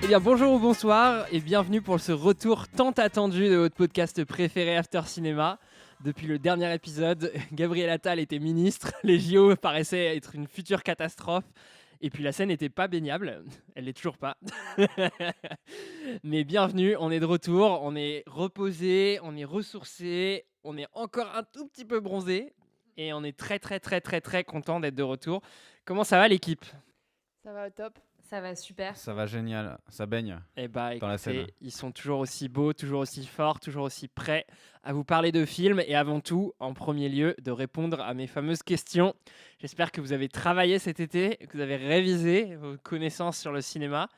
Eh bien bonjour ou bonsoir et bienvenue pour ce retour tant attendu de votre podcast préféré After Cinéma. Depuis le dernier épisode, Gabriel Attal était ministre, les JO paraissaient être une future catastrophe et puis la scène n'était pas baignable, elle l'est toujours pas. Mais bienvenue, on est de retour, on est reposé, on est ressourcé, on est encore un tout petit peu bronzé et on est très content d'être de retour. Comment ça va l'équipe ? Ça va au top. Ça va super. Ça va génial, ça baigne. Eh bah Dans la écoutez, scène. ils sont toujours aussi beaux, toujours aussi forts, toujours aussi prêts à vous parler de films et avant tout, en premier lieu, de répondre à mes fameuses questions. J'espère que vous avez travaillé cet été, que vous avez révisé vos connaissances sur le cinéma.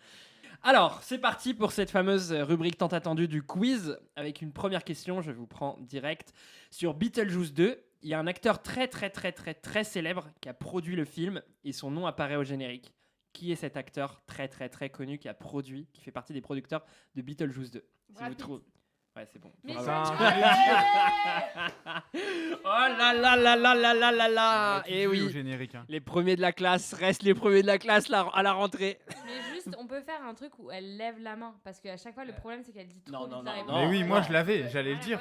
Alors, c'est parti pour cette fameuse rubrique tant attendue du quiz avec une première question, je vous prends direct. Sur Beetlejuice 2, il y a un acteur très célèbre qui a produit le film et son nom apparaît au générique. Qui est cet acteur très connu qui a produit, qui fait partie des producteurs de Beetlejuice 2 si vous trouvez... Ouais, c'est bon. Mais Bravo. c'est Oh là là là là là là là là. Et Au oui, générique. Hein. les premiers de la classe restent les premiers de la classe à la rentrée. Mais juste, on peut faire un truc où elle lève la main. Parce qu'à chaque fois, le problème, c'est qu'elle dit trop Non, vite non, la non, réponse. non. Mais oui, moi je l'avais, j'allais le dire.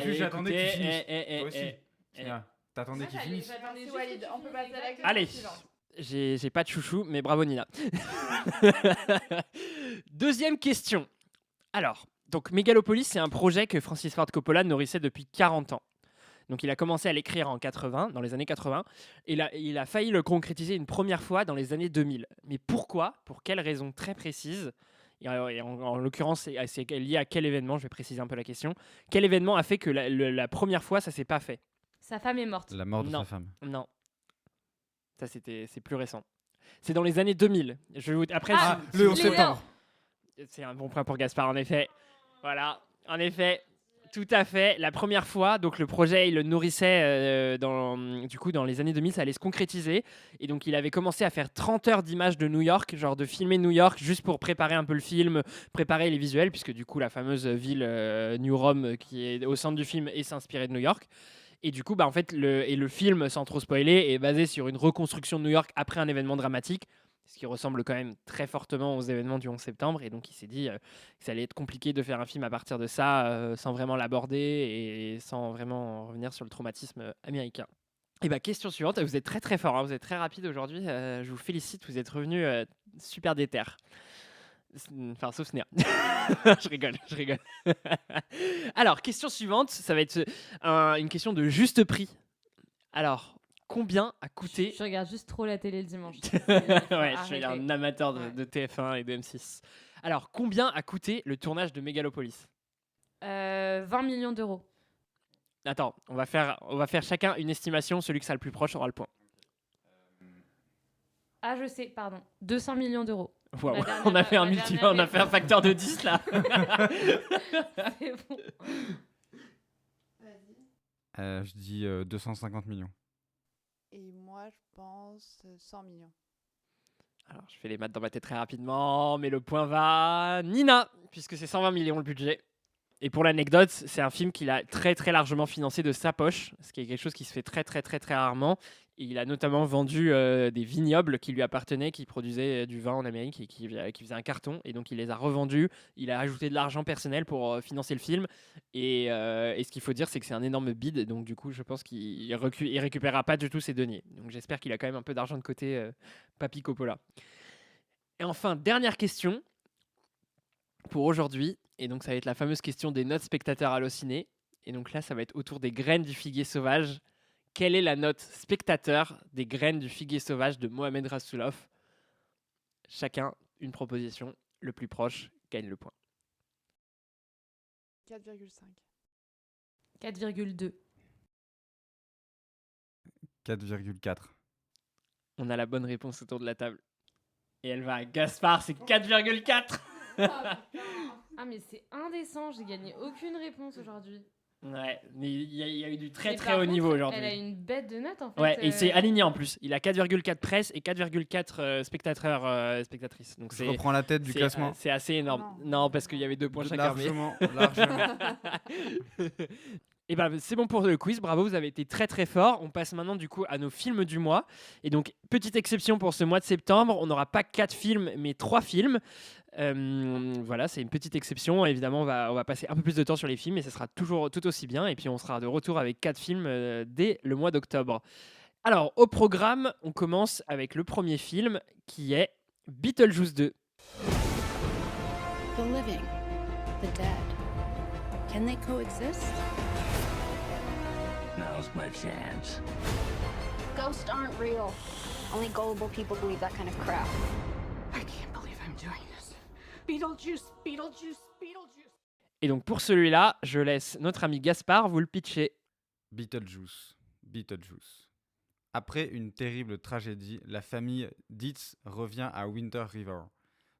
Juste, j'attendais que tu finisses. Toi aussi. Tiens, t'attendais qu'il finisse. Merci Walid, on peut passer à la question Allez, suivante. j'ai pas de chouchou, mais bravo Nina. Deuxième question. Alors, donc Megalopolis, c'est un projet que Francis Ford Coppola nourrissait depuis 40 ans. Donc il a commencé à l'écrire dans les années 80, et il a failli le concrétiser une première fois dans les années 2000. Mais pourquoi ? Pour quelle raison très précise ? Et en l'occurrence, c'est lié à quel événement ? Je vais préciser un peu la question. Quel événement a fait que la première fois, ça s'est pas fait ? Sa femme est morte. La mort de Non. sa femme. Non. Ça, c'est plus récent. C'est dans les années 2000. Après, Le 11 les septembre. c'est un bon point pour Gaspard, en effet. Voilà, en effet, tout à fait. La première fois, donc le projet, il le nourrissait dans les années 2000, ça allait se concrétiser. Et donc, il avait commencé à faire 30 heures d'images de New York, genre de filmer New York, juste pour préparer un peu le film, préparer les visuels, puisque du coup, la fameuse ville New Rome qui est au centre du film est s'inspirer de New York. Et du coup, en fait, le film, sans trop spoiler, est basé sur une reconstruction de New York après un événement dramatique, ce qui ressemble quand même très fortement aux événements du 11 septembre. Et donc, il s'est dit que ça allait être compliqué de faire un film à partir de ça, sans vraiment l'aborder et sans vraiment revenir sur le traumatisme américain. Et question suivante, vous êtes très fort, hein, vous êtes très rapide aujourd'hui, je vous félicite, vous êtes revenu super déter. Enfin, sauf Snéa. je rigole. Alors, question suivante, ça va être une question de juste prix. Alors, combien a coûté... Je regarde juste trop la télé le dimanche. Ouais, je suis un amateur de TF1 et de M6. Alors, combien a coûté le tournage de Megalopolis ? 20 millions d'euros. Attends, on va faire chacun une estimation, celui qui sera le plus proche aura le point. Ah, je sais, pardon. 200 millions d'euros. Wow. La dernière- On a fait un la multi, dernière on a fait un facteur de 10 là. C'est bon. Vas-y. Je dis 250 millions. Et moi, je pense 100 millions. Alors, je fais les maths dans ma tête très rapidement, mais le point va Nina, puisque c'est 120 millions le budget. Et pour l'anecdote, c'est un film qu'il a très largement financé de sa poche, ce qui est quelque chose qui se fait très rarement. Et il a notamment vendu des vignobles qui lui appartenaient, qui produisaient du vin en Amérique et qui faisaient un carton. Et donc il les a revendus. Il a ajouté de l'argent personnel pour financer le film. Et ce qu'il faut dire, c'est que c'est un énorme bide. Donc du coup, je pense qu'il récupérera pas du tout ses deniers. Donc j'espère qu'il a quand même un peu d'argent de côté, Papy Coppola. Et enfin, dernière question pour aujourd'hui. Et donc, ça va être la fameuse question des notes spectateurs Allociné. Et donc là, ça va être autour des graines du figuier sauvage. Quelle est la note spectateur des graines du figuier sauvage de Mohamed Rassoulov ? Chacun une proposition. Le plus proche gagne le point. 4,5. 4,2. 4,4. On a la bonne réponse autour de la table. Et elle va à Gaspard, c'est 4,4. Ah, mais c'est indécent, j'ai gagné aucune réponse aujourd'hui. Ouais, mais il y a eu du Mais très par haut contre, niveau aujourd'hui. Elle a une bête de notes en fait. Ouais, et c'est aligné en plus. Il a 4,4 presse et 4,4 spectateurs, spectatrices. Donc Je reprends la tête du classement. C'est assez énorme. Non. Non, parce qu'il y avait 2 points chacun. mais- Largement. Et ben c'est bon pour le quiz, bravo, vous avez été très très fort. On passe maintenant du coup à nos films du mois. Et donc, petite exception pour ce mois de septembre, on n'aura pas 4 films, mais 3 films. Voilà, c'est une petite exception. Évidemment, on va passer un peu plus de temps sur les films, et ce sera toujours tout aussi bien. Et puis, on sera de retour avec 4 films dès le mois d'octobre. Alors, au programme, on commence avec le premier film qui est Beetlejuice 2. The living, the dead. Can they coexist? Now's my chance. Ghosts aren't real. Only gullible people believe that kind of crap. I can't believe I'm doing this. Beetlejuice, Beetlejuice, Beetlejuice. Et donc, pour celui-là, je laisse notre ami Gaspard vous le pitcher. Beetlejuice. Après une terrible tragédie, la famille Dietz revient à Winter River.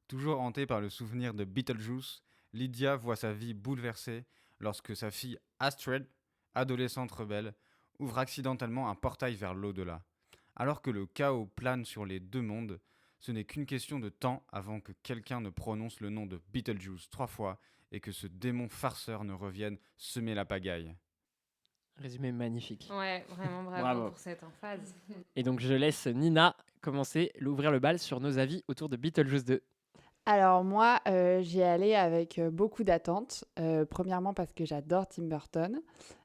Toujours hantée par le souvenir de Beetlejuice, Lydia voit sa vie bouleversée lorsque sa fille Astrid, adolescente rebelle, ouvre accidentellement un portail vers l'au-delà. Alors que le chaos plane sur les deux mondes, ce n'est qu'une question de temps avant que quelqu'un ne prononce le nom de Beetlejuice 3 fois et que ce démon farceur ne revienne semer la pagaille. Résumé magnifique. Ouais, vraiment bravo pour cette emphase. Et donc, je laisse Nina commencer, l'ouvrir le bal sur nos avis autour de Beetlejuice 2. Alors moi, j'y allais avec beaucoup d'attentes. Premièrement parce que j'adore Tim Burton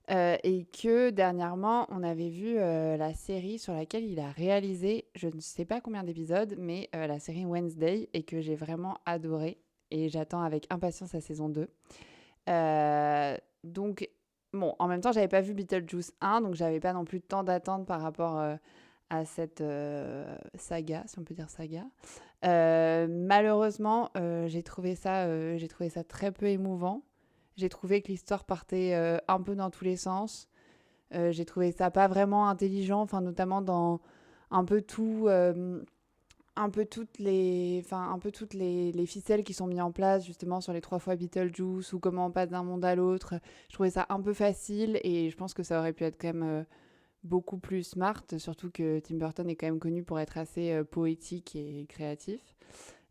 et que dernièrement, on avait vu la série sur laquelle il a réalisé, je ne sais pas combien d'épisodes, mais la série Wednesday, et que j'ai vraiment adoré. Et j'attends avec impatience la saison 2. Donc, bon, en même temps, j'avais pas vu Beetlejuice 1, donc j'avais pas non plus tant d'attentes par rapport à cette saga, si on peut dire saga. Malheureusement, j'ai trouvé ça très peu émouvant. J'ai trouvé que l'histoire partait un peu dans tous les sens. J'ai trouvé ça pas vraiment intelligent, enfin notamment dans un peu toutes les ficelles qui sont mises en place justement sur les 3 fois Beetlejuice ou comment on passe d'un monde à l'autre. Je trouvais ça un peu facile et je pense que ça aurait pu être quand même beaucoup plus smart, surtout que Tim Burton est quand même connu pour être assez poétique et créatif.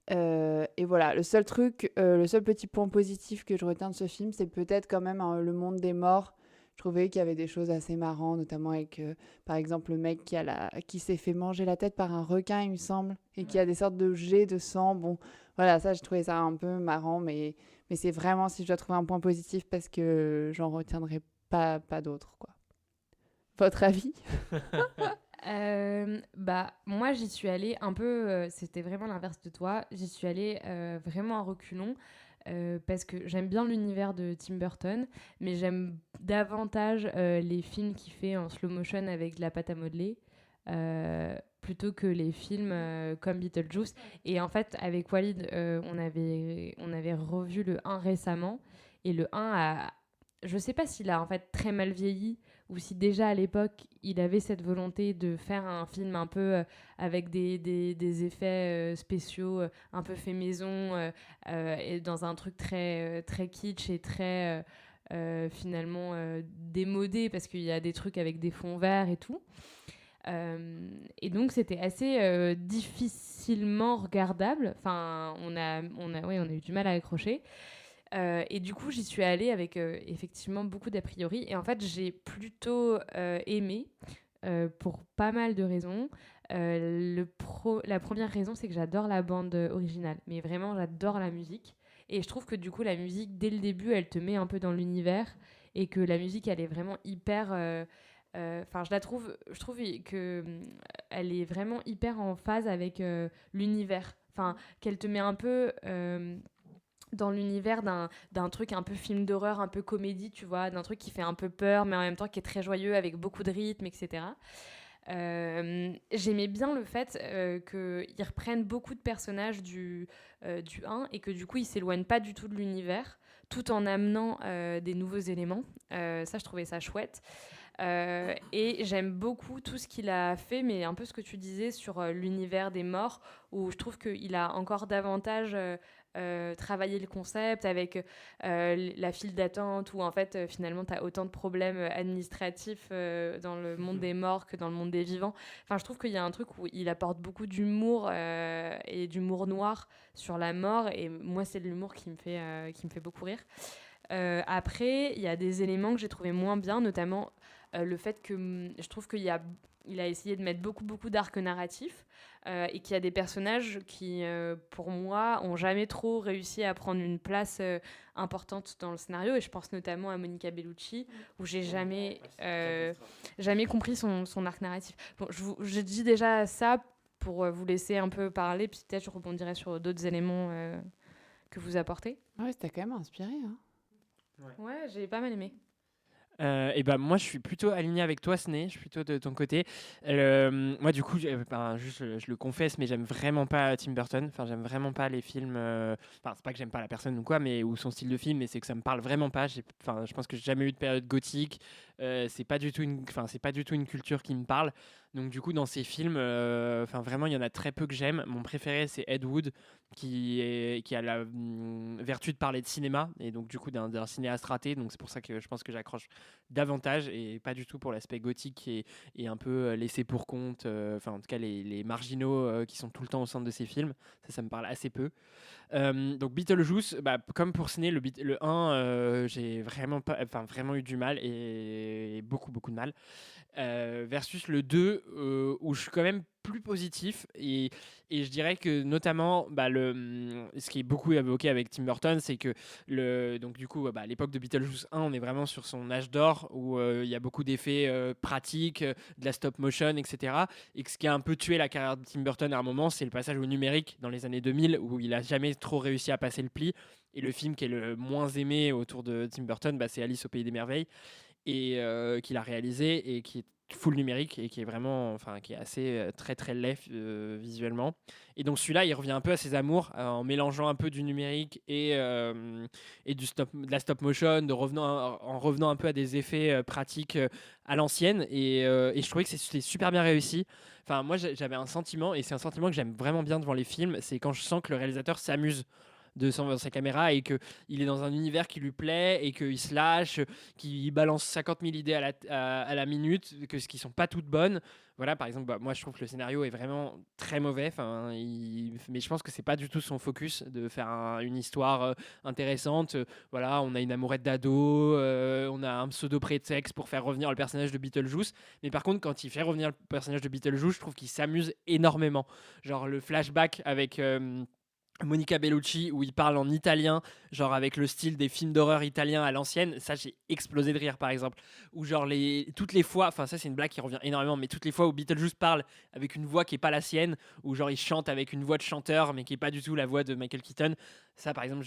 Et voilà, le seul petit point positif que je retiens de ce film, c'est peut-être quand même le monde des morts. Je trouvais qu'il y avait des choses assez marrantes, notamment avec, par exemple, le mec qui s'est fait manger la tête par un requin, il me semble, et qui a des sortes de jets de sang. Bon, voilà, ça, j'ai trouvé ça un peu marrant, mais c'est vraiment, si je dois trouver un point positif, parce que j'en retiendrai pas d'autres, quoi. Votre avis? Moi j'y suis allée un peu, c'était vraiment l'inverse de toi, j'y suis allée vraiment à reculons parce que j'aime bien l'univers de Tim Burton, mais j'aime davantage les films qu'il fait en slow motion avec de la pâte à modeler plutôt que les films comme Beetlejuice. Et en fait avec Walid on avait revu le 1 récemment, et le 1 je sais pas s'il a en fait très mal vieilli ou si déjà à l'époque il avait cette volonté de faire un film un peu avec des effets spéciaux un peu fait maison et dans un truc très kitsch et très finalement démodé, parce qu'il y a des trucs avec des fonds verts et tout. Et donc c'était assez difficilement regardable. Enfin, on a eu du mal à accrocher. Et du coup, j'y suis allée avec effectivement beaucoup d'a priori. Et en fait, j'ai plutôt aimé pour pas mal de raisons. La première raison, c'est que j'adore la bande originale. Mais vraiment, j'adore la musique. Et je trouve que du coup, la musique, dès le début, elle te met un peu dans l'univers. Et que la musique, elle est vraiment hyper... je trouve qu'elle est vraiment hyper en phase avec l'univers. Enfin, qu'elle te met un peu... dans l'univers d'un truc un peu film d'horreur, un peu comédie, tu vois, d'un truc qui fait un peu peur, mais en même temps qui est très joyeux, avec beaucoup de rythme, etc. J'aimais bien le fait qu'ils reprennent beaucoup de personnages du 1, et que du coup, ils s'éloignent pas du tout de l'univers, tout en amenant des nouveaux éléments. Ça, je trouvais ça chouette. Et j'aime beaucoup tout ce qu'il a fait, mais un peu ce que tu disais sur l'univers des morts, où je trouve qu'il a encore davantage travaillé le concept avec la file d'attente, où en fait finalement tu as autant de problèmes administratifs dans le monde des morts que dans le monde des vivants. Enfin, je trouve qu'il y a un truc où il apporte beaucoup d'humour et d'humour noir sur la mort, et moi c'est de l'humour qui me fait beaucoup rire. Après, il y a des éléments que j'ai trouvé moins bien, notamment le fait que je trouve qu'il a essayé de mettre beaucoup d'arcs narratifs et qu'il y a des personnages qui, pour moi, ont jamais trop réussi à prendre une place importante dans le scénario. Et je pense notamment à Monica Bellucci, où j'ai jamais compris son arc narratif. Bon, je dis déjà ça pour vous laisser un peu parler, puis peut-être je rebondirai sur d'autres éléments que vous apportez. Ouais, c'était quand même inspiré. Hein. Ouais, j'ai pas mal aimé. Et ben moi je suis plutôt aligné avec toi Sné, je suis plutôt de ton côté. Moi du coup juste je le confesse mais j'aime vraiment pas Tim Burton, enfin j'aime vraiment pas les films, enfin c'est pas que j'aime pas la personne ou quoi mais ou son style de film, mais c'est que ça me parle vraiment pas. Enfin je pense que j'ai jamais eu de période gothique, c'est pas du tout une culture qui me parle. Donc du coup dans ces films, enfin vraiment il y en a très peu que j'aime. Mon préféré c'est Ed Wood qui a la vertu de parler de cinéma et donc du coup d'un cinéaste raté, donc c'est pour ça que je pense que j'accroche davantage et pas du tout pour l'aspect gothique et un peu laissé pour compte, enfin en tout cas les marginaux qui sont tout le temps au centre de ces films, ça me parle assez peu. Donc Beetlejuice, comme pour Ciné, le 1, j'ai vraiment eu du mal et beaucoup de mal. Versus le 2 où je suis quand même plus positif et je dirais que notamment ce qui est beaucoup évoqué avec Tim Burton, c'est que donc du coup à l'époque de Beetlejuice 1 on est vraiment sur son âge d'or où il y a beaucoup d'effets pratiques, de la stop motion, etc. Et que ce qui a un peu tué la carrière de Tim Burton à un moment, c'est le passage au numérique dans les années 2000 où il a jamais trop réussi à passer le pli. Et le film qui est le moins aimé autour de Tim Burton, c'est Alice au Pays des Merveilles, et qu'il a réalisé et qui est full numérique et qui est vraiment, enfin, qui est assez très laid visuellement. Et donc celui-là, il revient un peu à ses amours en mélangeant un peu du numérique et de la stop motion, en revenant un peu à des effets pratiques à l'ancienne. Et je trouvais que c'était super bien réussi. Enfin, moi, j'avais un sentiment, et c'est un sentiment que j'aime vraiment bien devant les films, c'est quand je sens que le réalisateur s'amuse de sa caméra et qu'il est dans un univers qui lui plaît et qu'il se lâche, qu'il balance 50 000 idées à la minute, ce qui sont pas toutes bonnes. Voilà, par exemple, moi je trouve que le scénario est vraiment très mauvais, mais je pense que c'est pas du tout son focus de faire une histoire intéressante. Voilà, on a une amourette d'ado, on a un pseudo prétexte pour faire revenir le personnage de Beetlejuice, mais par contre quand il fait revenir le personnage de Beetlejuice, je trouve qu'il s'amuse énormément. Genre le flashback avec Monica Bellucci où il parle en italien, genre avec le style des films d'horreur italiens à l'ancienne, ça j'ai explosé de rire par exemple. Ou genre toutes les fois, enfin ça c'est une blague qui revient énormément, mais toutes les fois où Beetlejuice parle avec une voix qui est pas la sienne, ou genre il chante avec une voix de chanteur mais qui est pas du tout la voix de Michael Keaton, ça par exemple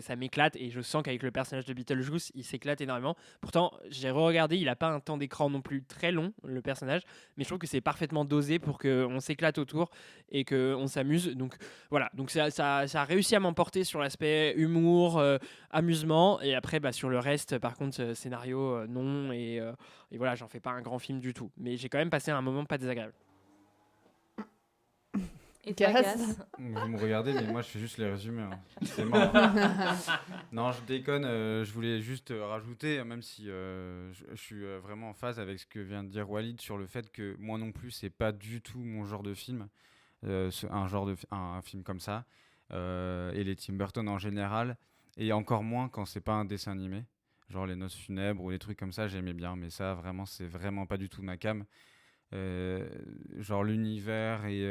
ça m'éclate et je sens qu'avec le personnage de Beetlejuice il s'éclate énormément. Pourtant j'ai re-regardé, il a pas un temps d'écran non plus très long le personnage, mais je trouve que c'est parfaitement dosé pour qu'on s'éclate autour et qu'on s'amuse. Donc voilà, donc ça a réussi à m'emporter sur l'aspect humour, amusement, et après sur le reste par contre scénario non, et voilà, j'en fais pas un grand film du tout, mais j'ai quand même passé un moment pas désagréable. Et toi, Gas. Gas? Vous me regardez, mais moi je fais juste les résumés. Hein. C'est marrant. Non, je déconne. Je voulais juste rajouter, même si je suis vraiment en phase avec ce que vient de dire Walid sur le fait que moi non plus, c'est pas du tout mon genre de film. Un film comme ça. Et les Tim Burton en général. Et encore moins quand c'est pas un dessin animé. Genre Les Noces funèbres ou les trucs comme ça, j'aimais bien. Mais ça, vraiment, c'est vraiment pas du tout ma came. Genre l'univers et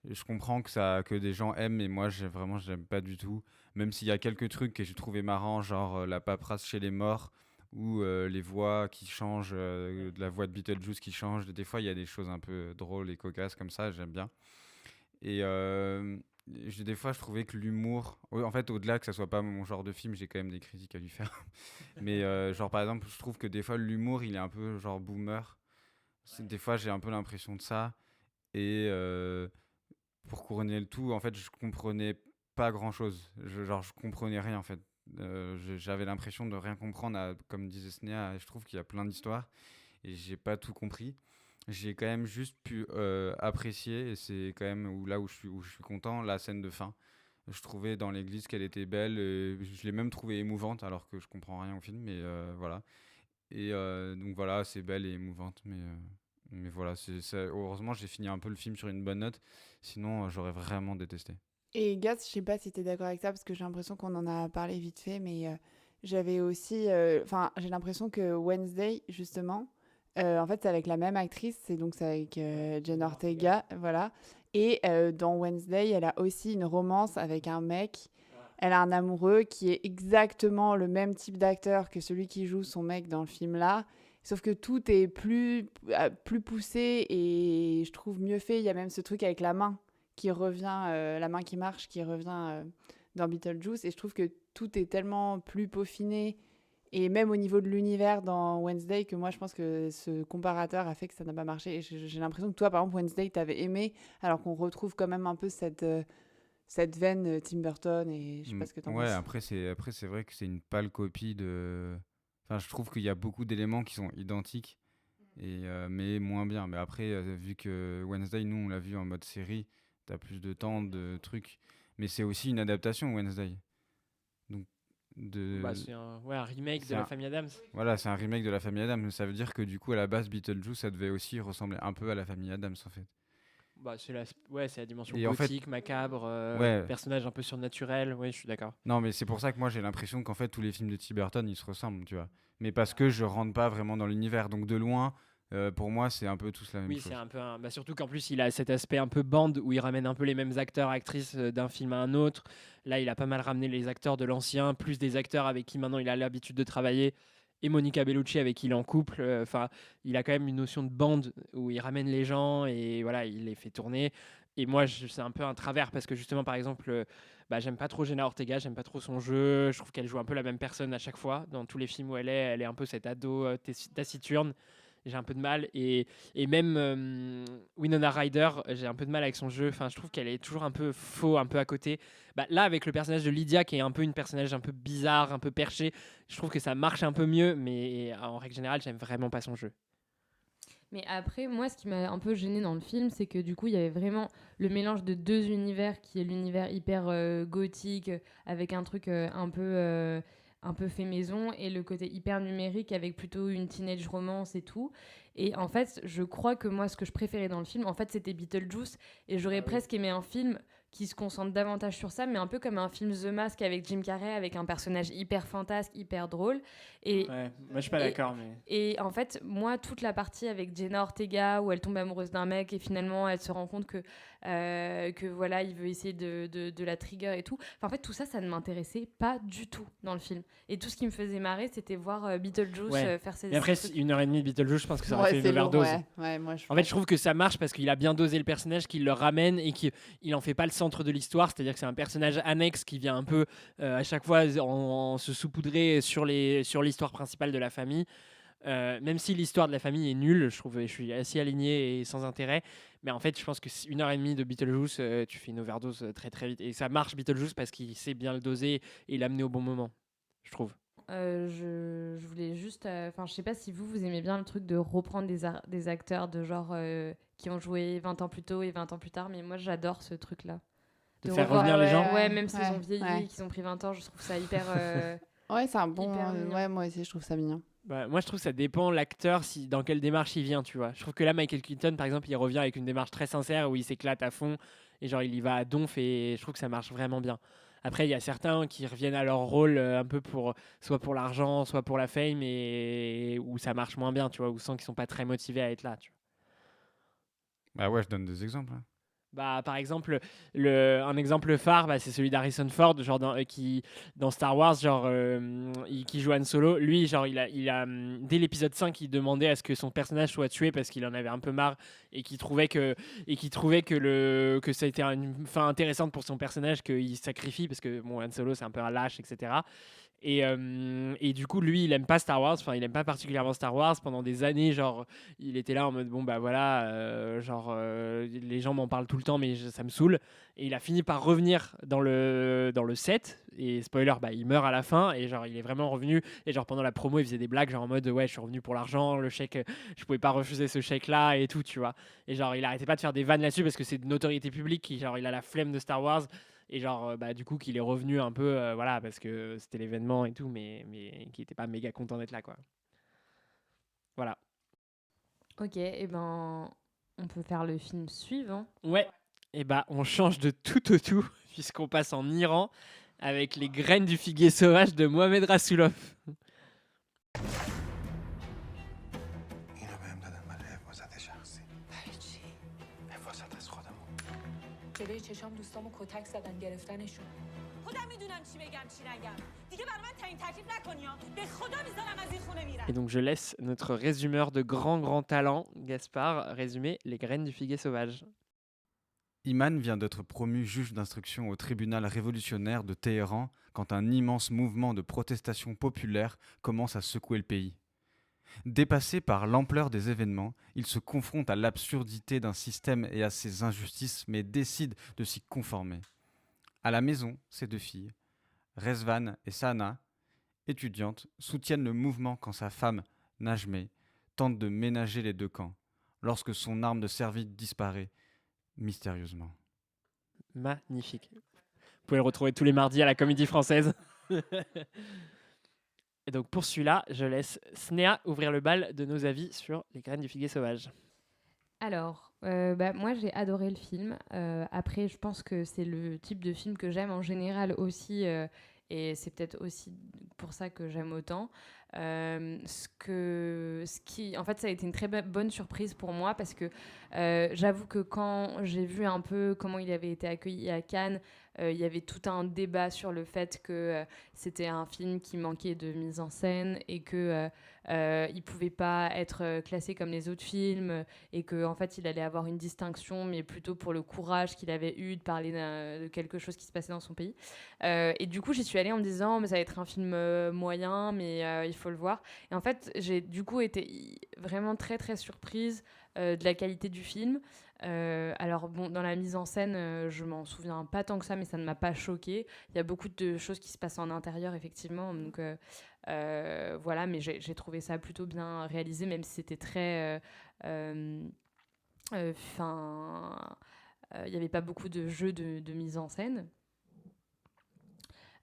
je comprends que des gens aiment, mais moi j'aime pas du tout, même s'il y a quelques trucs que j'ai trouvé marrants, genre la paperasse chez les morts ou les voix qui changent, de la voix de Beetlejuice qui change, des fois il y a des choses un peu drôles et cocasses comme ça, j'aime bien. Et des fois je trouvais que l'humour, en fait au-delà que ça soit pas mon genre de film, j'ai quand même des critiques à lui faire, mais genre par exemple je trouve que des fois l'humour il est un peu genre boomer. Des fois, j'ai un peu l'impression de ça. Et pour couronner le tout, en fait, je comprenais pas grand-chose. Je comprenais rien, en fait. J'avais l'impression de rien comprendre, comme disait Snéa, je trouve qu'il y a plein d'histoires. Et j'ai pas tout compris. J'ai quand même juste pu apprécier, et c'est quand même là où je suis content, la scène de fin. Je trouvais dans l'église qu'elle était belle. Et je l'ai même trouvée émouvante, alors que je comprends rien au film. Mais voilà. Et donc voilà, c'est belle et émouvante, mais voilà, heureusement j'ai fini un peu le film sur une bonne note, sinon j'aurais vraiment détesté. Et Gas, je sais pas si tu es d'accord avec ça, parce que j'ai l'impression qu'on en a parlé vite fait, mais j'avais aussi, enfin, j'ai l'impression que Wednesday, justement, en fait, c'est avec la même actrice, c'est avec Jenna Ortega, voilà. Et dans Wednesday, elle a aussi une romance avec un mec. Elle a un amoureux qui est exactement le même type d'acteur que celui qui joue son mec dans le film là. Sauf que tout est plus poussé et je trouve mieux fait. Il y a même ce truc avec la main qui revient, la main qui marche, qui revient dans Beetlejuice. Et je trouve que tout est tellement plus peaufiné. Et même au niveau de l'univers dans Wednesday, que moi je pense que ce comparateur a fait que ça n'a pas marché. Et j'ai l'impression que toi, par exemple, Wednesday, t'avais aimé, alors qu'on retrouve quand même un peu cette veine Tim Burton. Et je sais pas ce que t'en Ouais, penses. après c'est vrai que c'est une pâle copie de. Enfin, je trouve qu'il y a beaucoup d'éléments qui sont identiques, mais moins bien. Mais après, vu que Wednesday, nous, on l'a vu en mode série, t'as plus de temps, de trucs. Mais c'est aussi une adaptation, Wednesday. Donc, Bah, de... c'est un remake de c'est la un... famille Adams. Voilà, c'est un remake de la famille Adams. Ça veut dire que du coup, à la base, Beetlejuice, ça devait aussi ressembler un peu à la famille Adams, en fait. Bah, c'est la dimension Et en fait, gothique, macabre, ouais, personnage un peu surnaturel. Ouais, je suis d'accord. non, mais c'est pour ça que moi j'ai l'impression qu'en fait tous les films de Tim Burton ils se ressemblent, tu vois. Mais parce que je rentre pas vraiment dans l'univers, donc de loin, pour moi c'est un peu tous la même Oui, chose. c'est un peu bah, surtout qu'en plus il a cet aspect un peu bande où il ramène un peu les mêmes acteurs, actrices d'un film à un autre. Là, il a pas mal ramené les acteurs de l'ancien, plus des acteurs avec qui maintenant il a l'habitude de travailler. Et Monica Bellucci avec qui il est en couple. Enfin, il a quand même une notion de bande où il ramène les gens et voilà, il les fait tourner. Et moi, c'est un peu un travers parce que justement, par exemple, bah, j'aime pas trop Jenna Ortega, j'aime pas trop son jeu. Je trouve qu'elle joue un peu la même personne à chaque fois. Dans tous les films où elle est un peu cet ado taciturne. J'ai un peu de mal. Et même Winona Ryder, j'ai un peu de mal avec son jeu. Enfin, je trouve qu'elle est toujours un peu faux, un peu à côté. Bah, là, avec le personnage de Lydia, qui est un peu une personnage un peu bizarre, un peu perché, je trouve que ça marche un peu mieux. Mais en règle générale, j'aime vraiment pas son jeu. Mais après, moi, ce qui m'a un peu gêné dans le film, c'est que du coup, il y avait vraiment le mélange de deux univers, qui est l'univers hyper gothique, avec un truc un peu fait maison, et le côté hyper numérique, avec plutôt une teenage romance et tout. Et en fait, je crois que moi, ce que je préférais dans le film, en fait, c'était Beetlejuice, et j'aurais presque aimé un film qui se concentre davantage sur ça, mais un peu comme un film The Mask avec Jim Carrey, avec un personnage hyper fantasque, hyper drôle. Et, Ouais, moi je suis pas et, d'accord, mais. et en fait, moi, toute la partie avec Jenna Ortega, où elle tombe amoureuse d'un mec et finalement elle se rend compte que voilà, il veut essayer de la trigger et tout. Enfin, en fait, tout ça, ça ne m'intéressait pas du tout dans le film. Et tout ce qui me faisait marrer, c'était voir Beetlejuice Ouais. faire ses Mais après, trucs. 1h30 de Beetlejuice, je pense que ça aurait fait une c'est lourd, overdose. ouais, moi, En fait, je trouve que ça marche parce qu'il a bien dosé le personnage, qu'il le ramène et qu'il en fait pas le centre de l'histoire. C'est-à-dire que c'est un personnage annexe qui vient un peu à chaque fois en se saupoudrer sur l'histoire principale de la famille. Même si l'histoire de la famille est nulle, je suis assez aligné et sans intérêt. Mais en fait, je pense que 1h30 de Beetlejuice, tu fais une overdose très très vite. Et ça marche Beetlejuice parce qu'il sait bien le doser et l'amener au bon moment, je trouve. Je voulais juste. Enfin, je sais pas si vous aimez bien le truc de reprendre des acteurs de genre qui ont joué 20 ans plus tôt et 20 ans plus tard, mais moi j'adore ce truc-là. De De faire revoir- revenir les gens. Ouais, même s'ils ont ouais, vieilli, ouais. qu'ils ont pris 20 ans, je trouve ça hyper. Ouais, c'est un bon. Hyper mignon. Ouais, moi aussi, je trouve ça mignon. Bah, moi, je trouve que ça dépend l'acteur, dans quelle démarche il vient, tu vois. Je trouve que là, Michael Keaton, par exemple, il revient avec une démarche très sincère où il s'éclate à fond et genre il y va à donf et je trouve que ça marche vraiment bien. Après, il y a certains qui reviennent à leur rôle un peu soit pour l'argent, soit pour la fame et où ça marche moins bien, tu vois, où sent qu'ils sont pas très motivés à être là, tu vois. Bah ouais, je donne des exemples, hein. Bah, par exemple, un exemple phare, bah, c'est celui d'Harrison Ford, genre qui dans Star Wars, genre qui joue Han Solo. Lui, genre dès l'épisode 5, il demandait à ce que son personnage soit tué parce qu'il en avait un peu marre et qu'il trouvait que que ça a été une fin intéressante pour son personnage qu'il se sacrifie parce que bon, Han Solo c'est un peu un lâche, etc. Et du coup, lui, il aime pas Star Wars. Enfin, il aime pas particulièrement Star Wars. Pendant des années, genre, il était là en mode bon bah voilà, les gens m'en parlent tout le temps, mais ça me saoule. Et il a fini par revenir dans le set. Et spoiler, bah il meurt à la fin. Et genre, il est vraiment revenu. Et genre pendant la promo, il faisait des blagues genre en mode ouais, je suis revenu pour l'argent, le chèque, je pouvais pas refuser ce chèque là et tout, tu vois. Et genre, il arrêtait pas de faire des vannes là-dessus parce que c'est de notoriété publique. Genre, il a la flemme de Star Wars. Et genre, bah, du coup, qu'il est revenu un peu, voilà, parce que c'était l'événement et tout, mais qui était pas méga content d'être là, quoi. Voilà. Ok, et ben on peut faire le film suivant. Ouais. Et bah, on change de tout au tout, puisqu'on passe en Iran. avec Les graines du figuier sauvage de Mohamed Rassoulov. اینو بهم دادن برای حفاظت شخصی. برای چی؟ حفاظت از خودمون. جلوی چشام دوستامو کتک زدن گرفتنشون. خودم میدونم چی بگم چی نگم. دیگه برای من تعیین تکلیف نکنی ها. به خدا میذارم از این خونه میرم. Et donc je laisse notre résumeur de grand talent, Gaspard, résumer Les graines du figuier sauvage. Iman vient d'être promu juge d'instruction au tribunal révolutionnaire de Téhéran quand un immense mouvement de protestation populaire commence à secouer le pays. Dépassé par l'ampleur des événements, il se confronte à l'absurdité d'un système et à ses injustices, mais décide de s'y conformer. À la maison, ses deux filles, Rezvan et Sana, étudiantes, soutiennent le mouvement quand sa femme, Najmeh, tente de ménager les deux camps, lorsque son arme de service disparaît mystérieusement. Magnifique. Vous pouvez le retrouver tous les mardis à la Comédie Française. Et donc pour celui-là, je laisse Snéa ouvrir le bal de nos avis sur Les graines du figuier sauvage. Alors, moi j'ai adoré le film. Après, je pense que c'est le type de film que j'aime en général aussi, et c'est peut-être aussi pour ça que j'aime autant. En fait, ça a été une très bonne surprise pour moi parce que j'avoue que quand j'ai vu un peu comment il avait été accueilli à Cannes, il y avait tout un débat sur le fait que c'était un film qui manquait de mise en scène et que il pouvait pas être classé comme les autres films et que en fait il allait avoir une distinction, mais plutôt pour le courage qu'il avait eu de parler de quelque chose qui se passait dans son pays. Et du coup, j'y suis allée en me disant mais ça va être un film moyen, mais il faut le voir. Et en fait, j'ai du coup été vraiment très très surprise de la qualité du film. Alors bon, dans la mise en scène, je m'en souviens pas tant que ça, mais ça ne m'a pas choquée. Il y a beaucoup de choses qui se passent en intérieur, effectivement. Donc voilà, mais j'ai trouvé ça plutôt bien réalisé, même si c'était très... il n'y avait pas beaucoup de jeux de mise en scène.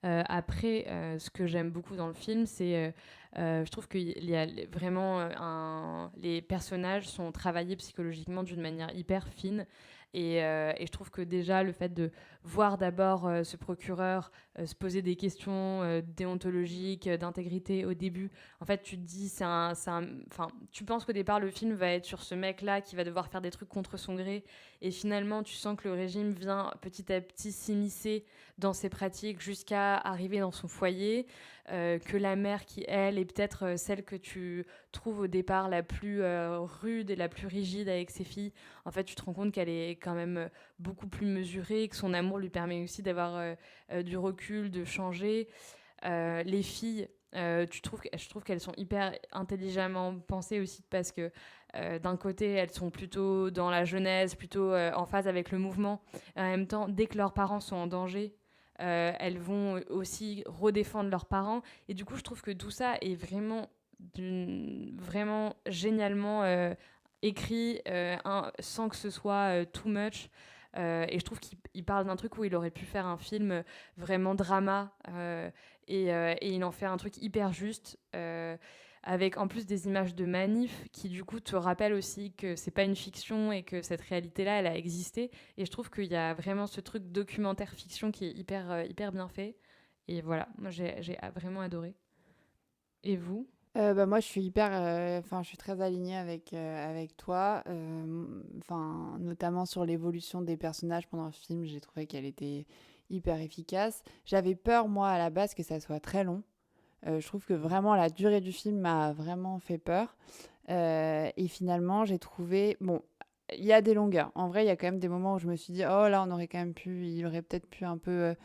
Après, ce que j'aime beaucoup dans le film, c'est je trouve qu'il y a vraiment les personnages sont travaillés psychologiquement d'une manière hyper fine. Et je trouve que déjà, le fait de voir d'abord ce procureur se poser des questions déontologiques, d'intégrité au début, en fait, tu te dis, tu penses qu'au départ, le film va être sur ce mec-là qui va devoir faire des trucs contre son gré. Et finalement, tu sens que le régime vient petit à petit s'immiscer dans ses pratiques jusqu'à arriver dans son foyer. Que la mère qui, elle, est peut-être celle que tu trouves au départ la plus rude et la plus rigide avec ses filles, en fait, tu te rends compte qu'elle est quand même beaucoup plus mesurée, que son amour lui permet aussi d'avoir du recul, de changer. Les filles, je trouve qu'elles sont hyper intelligemment pensées aussi parce que d'un côté, elles sont plutôt dans la jeunesse, plutôt en phase avec le mouvement. Et en même temps, dès que leurs parents sont en danger, elles vont aussi redéfendre leurs parents. Et du coup, je trouve que tout ça est vraiment génialement écrit sans que ce soit too much. Et je trouve qu'il parle d'un truc où il aurait pu faire un film vraiment drama et il en fait un truc hyper juste avec en plus des images de manif qui du coup te rappellent aussi que c'est pas une fiction et que cette réalité-là, elle a existé. Et je trouve qu'il y a vraiment ce truc documentaire fiction qui est hyper bien fait. Et voilà, moi j'ai vraiment adoré. Et vous ? Moi, je suis je suis très alignée avec toi. Notamment sur l'évolution des personnages pendant le film, j'ai trouvé qu'elle était hyper efficace. J'avais peur, moi, à la base, que ça soit très long. Je trouve que vraiment la durée du film m'a vraiment fait peur. Et finalement, j'ai trouvé... Bon, il y a des longueurs. En vrai, il y a quand même des moments où je me suis dit, oh là, il aurait peut-être pu un peu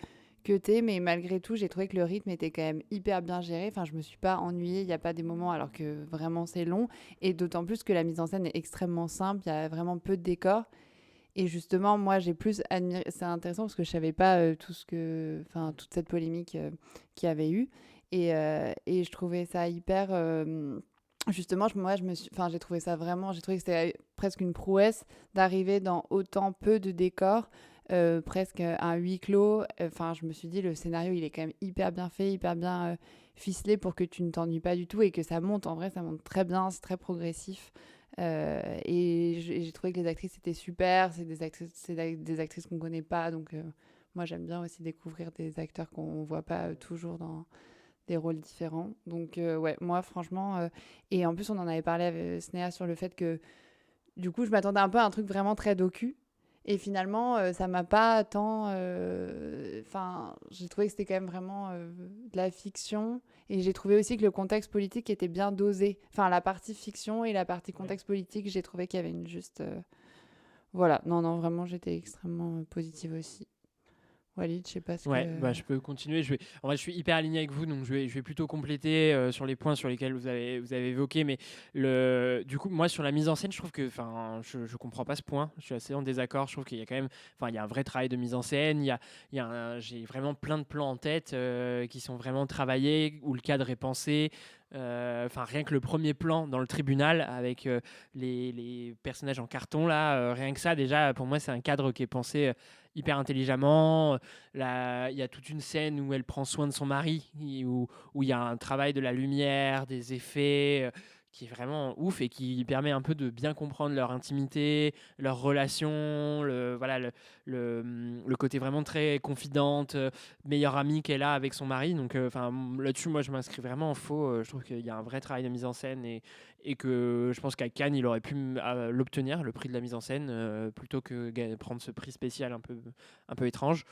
cutter, mais malgré tout, j'ai trouvé que le rythme était quand même hyper bien géré. Enfin, je me suis pas ennuyée. Il n'y a pas des moments alors que vraiment c'est long. Et d'autant plus que la mise en scène est extrêmement simple. Il y a vraiment peu de décors. Et justement, moi, j'ai plus admiré... C'est intéressant parce que je savais pas toute cette polémique qu'il y avait eu. Et je trouvais ça hyper... Justement, j'ai trouvé ça vraiment... J'ai trouvé que c'était presque une prouesse d'arriver dans autant peu de décors, presque un huis clos. Je me suis dit, le scénario, il est quand même hyper bien fait, hyper bien ficelé pour que tu ne t'ennuies pas du tout et que ça monte. En vrai, ça monte très bien, c'est très progressif. Et j'ai trouvé que les actrices étaient super. C'est des actrices qu'on connaît pas, donc moi, j'aime bien aussi découvrir des acteurs qu'on voit pas toujours dans des rôles différents. Donc, ouais, moi, franchement... et en plus, on en avait parlé avec Snéha sur le fait que, du coup, je m'attendais un peu à un truc vraiment très docu. Et finalement, ça m'a pas tant... Enfin, j'ai trouvé que c'était quand même vraiment de la fiction. Et j'ai trouvé aussi que le contexte politique était bien dosé. Enfin, la partie fiction et la partie contexte politique, j'ai trouvé qu'il y avait une juste... Voilà, non, vraiment, j'étais extrêmement positive aussi. Walid, je sais pas ce Ouais, que... bah, je peux continuer. En vrai, je suis hyper aligné avec vous, donc je vais plutôt compléter sur les points sur lesquels vous avez évoqué. Mais du coup, moi, sur la mise en scène, je trouve que, je comprends pas ce point. Je suis assez en désaccord. Je trouve qu'il y a quand même, il y a un vrai travail de mise en scène. J'ai vraiment plein de plans en tête qui sont vraiment travaillés, où le cadre est pensé. Rien que le premier plan dans le tribunal avec les personnages en carton là, rien que ça déjà pour moi c'est un cadre qui est pensé hyper intelligemment. Il y a toute une scène où elle prend soin de son mari, où il y a un travail de la lumière, des effets qui est vraiment ouf et qui permet un peu de bien comprendre leur intimité, leur relation, le côté vraiment très confidente, meilleure amie qu'elle a avec son mari. Donc là-dessus, moi, je m'inscris vraiment en faux. Je trouve qu'il y a un vrai travail de mise en scène et que je pense qu'à Cannes, il aurait pu l'obtenir, le prix de la mise en scène, plutôt que prendre ce prix spécial un peu étrange.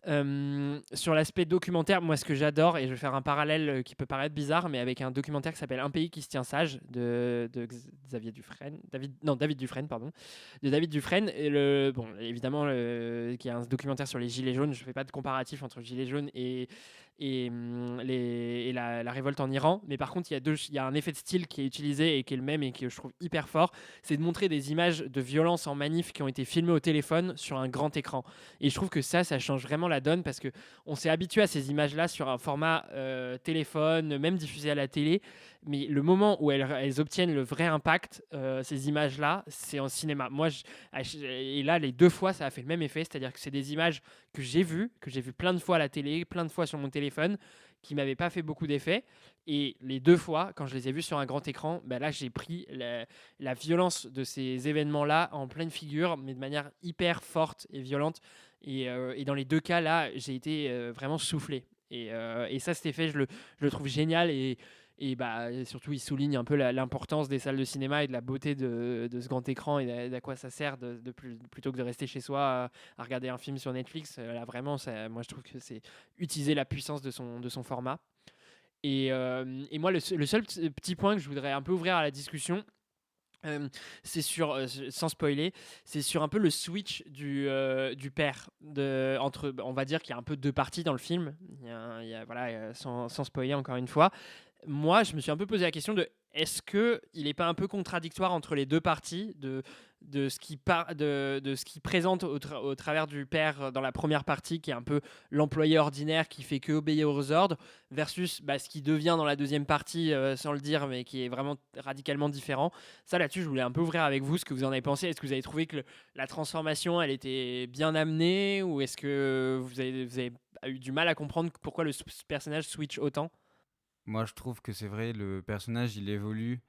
Sur l'aspect documentaire, moi, ce que j'adore, et je vais faire un parallèle qui peut paraître bizarre, mais avec un documentaire qui s'appelle Un pays qui se tient sage de Xavier Dufresne, David Dufresne, pardon, de David Dufresne. Et évidemment, qui est un documentaire sur les gilets jaunes. Je ne fais pas de comparatif entre gilets jaunes et la révolte en Iran, mais par contre il y a un effet de style qui est utilisé et qui est le même et que je trouve hyper fort, c'est de montrer des images de violence en manif qui ont été filmées au téléphone sur un grand écran. Et je trouve que ça change vraiment la donne parce que on s'est habitué à ces images là sur un format téléphone, même diffusé à la télé, mais le moment où elles obtiennent le vrai impact, ces images là, c'est en cinéma. Et là les deux fois ça a fait le même effet, c'est-à-dire que c'est des images que j'ai vues plein de fois à la télé, plein de fois sur mon téléphone, qui m'avaient pas fait beaucoup d'effet. Et les deux fois, quand je les ai vus sur un grand écran, là j'ai pris la violence de ces événements-là en pleine figure, mais de manière hyper forte et violente. Et dans les deux cas, là, j'ai été vraiment soufflé. Et ça, cet effet, je le trouve génial. Et surtout, il souligne un peu l'importance des salles de cinéma et de la beauté de ce grand écran et d'à quoi ça sert plutôt que de rester chez soi à regarder un film sur Netflix. Là, vraiment, moi, je trouve que c'est utiliser la puissance de son format. Et moi, le seul petit point que je voudrais un peu ouvrir à la discussion, c'est sans spoiler, c'est sur un peu le switch du père. On va dire qu'il y a un peu deux parties dans le film. Sans spoiler encore une fois. Moi, je me suis un peu posé la question de est-ce qu'il n'est pas un peu contradictoire entre les deux parties de ce qui présente au travers du père dans la première partie, qui est un peu l'employé ordinaire qui fait que obéir aux ordres, versus ce qui devient dans la deuxième partie, sans le dire, mais qui est vraiment radicalement différent. Ça, là-dessus, je voulais un peu ouvrir avec vous ce que vous en avez pensé. Est-ce que vous avez trouvé que la transformation, elle était bien amenée, ou est-ce que vous avez eu du mal à comprendre pourquoi le personnage switch autant? Moi, je trouve que c'est vrai, le personnage, il évolue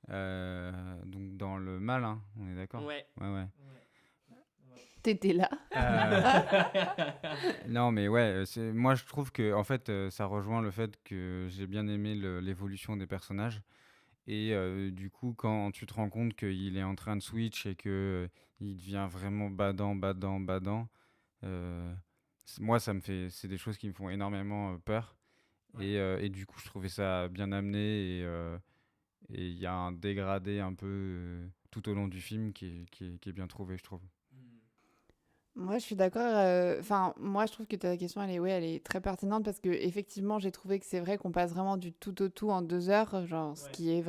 donc dans le mal, hein, on est d'accord? Ouais. Ouais. T'étais là. Non, mais ouais, moi, je trouve que en fait, ça rejoint le fait que j'ai bien aimé l'évolution des personnages. Et du coup, quand tu te rends compte qu'il est en train de switch et que il devient vraiment badant, moi, c'est des choses qui me font énormément peur. Et du coup, je trouvais ça bien amené et il y a un dégradé un peu tout au long du film qui est bien trouvé, je trouve. Moi, je suis d'accord. Moi, je trouve que ta question, elle est très pertinente parce que effectivement, j'ai trouvé que c'est vrai qu'on passe vraiment du tout au tout en 2 heures, genre ce qui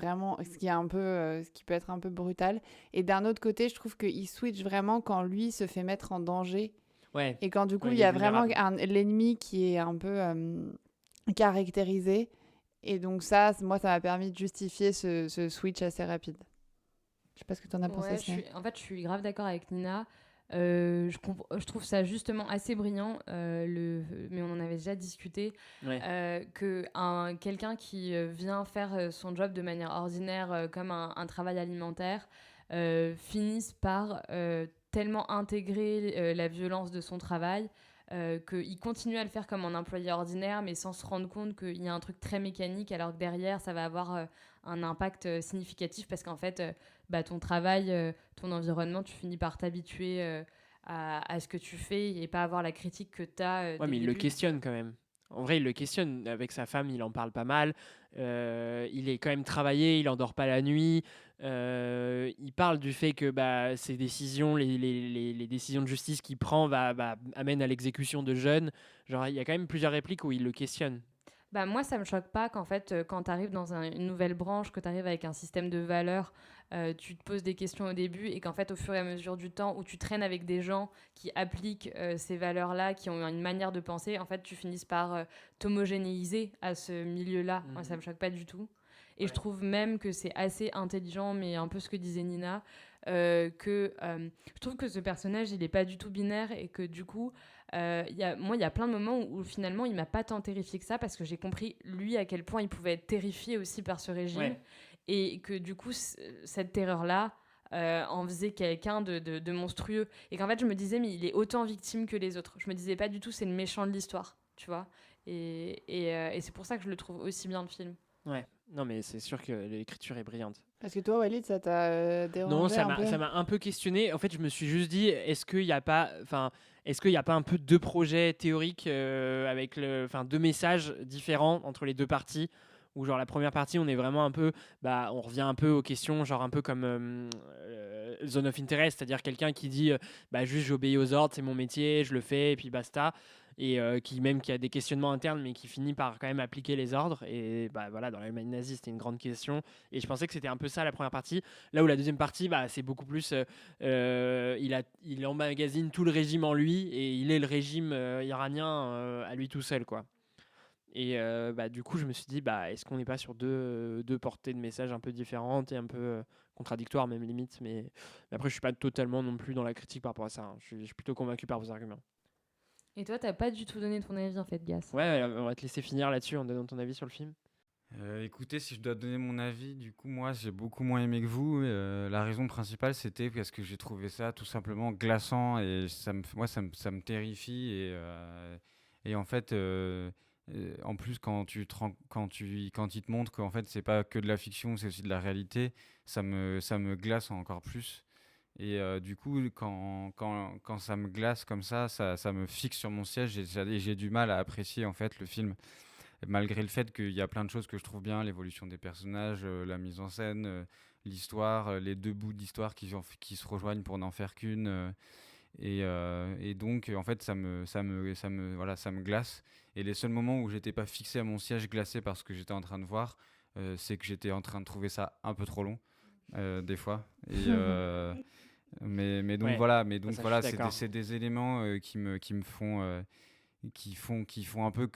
peut être un peu brutal. Et d'un autre côté, je trouve qu'il switch vraiment quand lui se fait mettre en danger. Ouais. Et quand du coup, Ouais, il y a est vraiment vulnérable. l'ennemi qui est un peu caractérisé. Et donc ça, moi, ça m'a permis de justifier ce switch assez rapide. Je sais pas ce que tu en as pensé, Ouais, Sneh. je suis grave d'accord avec Nina. Je trouve ça justement assez brillant, mais on en avait déjà discuté, Ouais. que quelqu'un qui vient faire son job de manière ordinaire, comme un travail alimentaire, finisse par tellement intégrer la violence de son travail qu'il continue à le faire comme un employé ordinaire, mais sans se rendre compte qu'il y a un truc très mécanique, alors que derrière, ça va avoir un impact significatif, parce qu'en fait, ton travail, ton environnement, tu finis par t'habituer à ce que tu fais et pas avoir la critique que tu as. Ouais, mais il le questionne quand même. En vrai, il le questionne. Avec sa femme, il en parle pas mal. Il est quand même travaillé, il endort pas la nuit. Il parle du fait que ses décisions, les décisions de justice qu'il prend amènent à l'exécution de jeunes. Genre, il y a quand même plusieurs répliques où il le questionne. Moi, ça me choque pas qu'en fait, quand tu arrives dans une nouvelle branche, que tu arrives avec un système de valeurs, tu te poses des questions au début et qu'en fait, au fur et à mesure du temps, où tu traînes avec des gens qui appliquent ces valeurs-là, qui ont une manière de penser, en fait, tu finisses par t'homogénéiser à ce milieu-là. Moi, ça me choque pas du tout. Et je trouve même que c'est assez intelligent, mais un peu ce que disait Nina, je trouve que ce personnage, il est pas du tout binaire et que du coup, il y a plein de moments où finalement, il m'a pas tant terrifié que ça parce que j'ai compris, lui, à quel point il pouvait être terrifié aussi par ce régime. Ouais. Et que du coup, cette terreur-là en faisait quelqu'un de monstrueux. Et qu'en fait, je me disais, mais il est autant victime que les autres. Je me disais pas du tout, c'est le méchant de l'histoire, tu vois. Et c'est pour ça que je le trouve aussi bien, le film. Ouais. Non, mais c'est sûr que l'écriture est brillante. Parce que toi, Walid, ça t'a dérangé Non, un peu? ça m'a un peu questionné. En fait, je me suis juste dit, est-ce qu'il n'y a pas un peu deux projets théoriques avec deux messages différents entre les deux parties, où genre la première partie, on est vraiment un peu, on revient un peu aux questions, genre un peu comme Zone of Interest, c'est-à-dire quelqu'un qui dit, juste j'obéis aux ordres, c'est mon métier, je le fais et puis basta. Et qui a des questionnements internes, mais qui finit par quand même appliquer les ordres. Et voilà, dans l'Allemagne nazie, c'était une grande question. Et je pensais que c'était un peu ça la première partie. Là où la deuxième partie, c'est beaucoup plus, il emmagasine tout le régime en lui et il est le régime iranien à lui tout seul, quoi. Et du coup, je me suis dit, est-ce qu'on n'est pas sur deux portées de messages un peu différentes et un peu contradictoires, même limite. Mais après, je suis pas totalement non plus dans la critique par rapport à ça, hein. Je suis plutôt convaincu par vos arguments. Et toi, t'as pas du tout donné ton avis, en fait, Gas. Ouais, on va te laisser finir là-dessus en donnant ton avis sur le film. Écoutez, si je dois donner mon avis, du coup, moi, j'ai beaucoup moins aimé que vous. La raison principale, c'était parce que j'ai trouvé ça tout simplement glaçant et ça me terrifie. Et en fait, en plus, quand il te montre qu'en fait, c'est pas que de la fiction, c'est aussi de la réalité, ça me glace encore plus. Et du coup, quand ça me glace comme ça me fixe sur mon siège et j'ai du mal à apprécier en fait le film. Malgré le fait qu'il y a plein de choses que je trouve bien, l'évolution des personnages, la mise en scène, l'histoire, les deux bouts d'histoire qui se rejoignent pour n'en faire qu'une. Et donc, en fait, ça me glace. Et les seuls moments où j'étais pas fixé à mon siège glacé parce que j'étais en train de voir, c'est que j'étais en train de trouver ça un peu trop long, des fois. Et, mais donc Ouais, voilà, ça, je suis d'accord. c'est des éléments qui me font, qui font un peu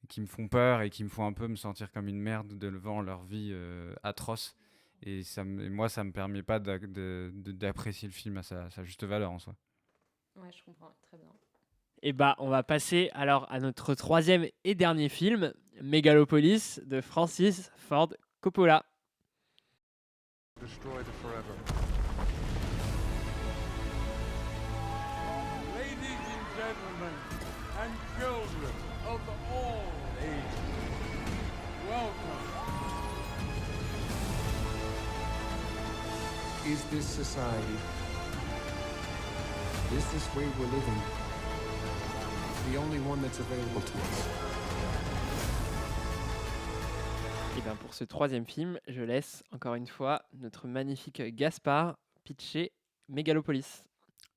qui me font peur et qui me font un peu me sentir comme une merde devant leur vie atroce. Et moi, ça me permet pas d'apprécier le film à sa juste valeur en soi. Ouais, je comprends, très bien. Et on va passer alors à notre troisième et dernier film, Megalopolis de Francis Ford Coppola. Destroy the forever. Ladies and gentlemen, and children of all ages, welcome. Is this society? Is this way we're living the only one that's available to us? Et pour ce troisième film, je laisse encore une fois notre magnifique Gaspard pitcher Megalopolis.